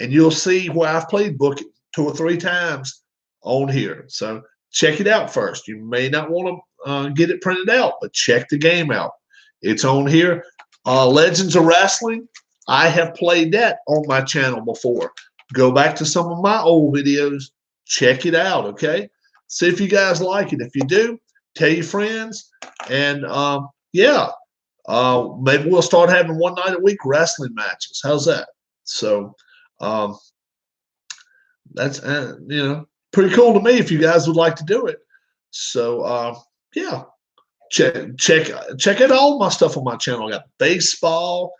[SPEAKER 1] and you'll see where I've played Book It 2 or 3 times on here. So check it out first. You may not want to get it printed out, but check the game out. It's on here. Legends of Wrestling, I have played that on my channel before. Go back to some of my old videos. Check it out, okay? See if you guys like it. If you do, tell your friends. And, yeah, maybe we'll start having one night a week wrestling matches. How's that? So that's, pretty cool to me if you guys would like to do it. So, yeah. Check out all my stuff on my channel. I got baseball.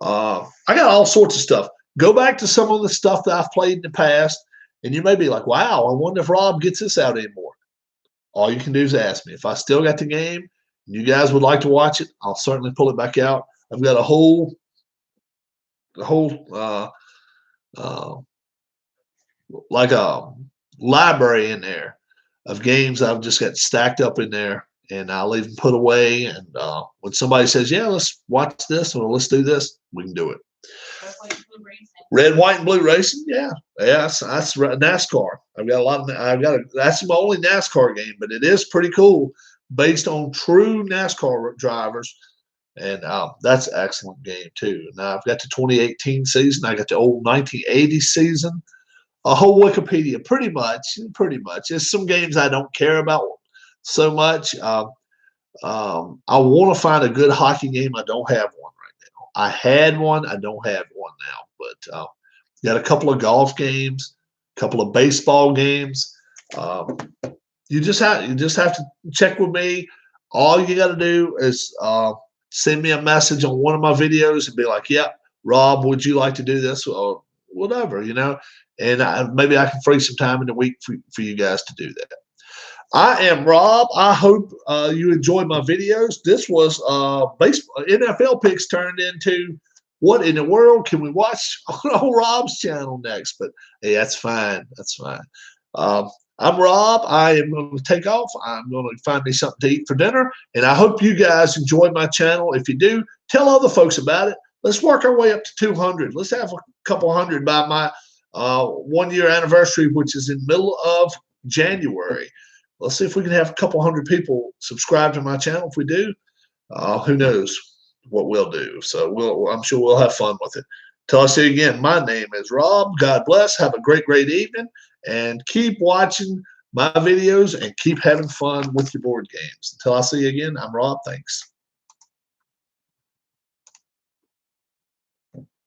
[SPEAKER 1] I got all sorts of stuff. Go back to some of the stuff that I've played in the past, and you may be like, wow, I wonder if Rob gets this out anymore. All you can do is ask me. If I still got the game and you guys would like to watch it, I'll certainly pull it back out. I've got a whole like a library in there of games I've just got stacked up in there, and I'll even put away. And when somebody says, yeah, let's watch this or let's do this, we can do it. Red, white, and blue racing, yeah, that's NASCAR. That's my only NASCAR game, but it is pretty cool, based on true NASCAR drivers, and that's an excellent game too. Now I've got the 2018 season, I got the old 1980 season, a whole Wikipedia, pretty much. There's some games I don't care about so much. I want to find a good hockey game. I don't have one right now. I had one. I don't have one now. But got a couple of golf games, a couple of baseball games. You just have to check with me. All you got to do is send me a message on one of my videos and be like, "Yeah, Rob, would you like to do this?" Or whatever, And maybe I can free some time in the week for you guys to do that. I am Rob. I hope you enjoyed my videos. This was baseball NFL picks turned into what in the world can we watch on Rob's channel next? But hey, that's fine. That's fine. I'm Rob. I am going to take off. I'm going to find me something to eat for dinner. And I hope you guys enjoyed my channel. If you do, tell other folks about it. Let's work our way up to 200. Let's have a couple hundred by my 1 year anniversary, which is in the middle of January. Let's see if we can have a couple hundred people subscribe to my channel. If we do, who knows what we'll do. So I'm sure we'll have fun with it. Till I see you again, my name is Rob. God bless. Have a great evening, and keep watching my videos and keep having fun with your board games. Until I see you again, I'm Rob. Thanks.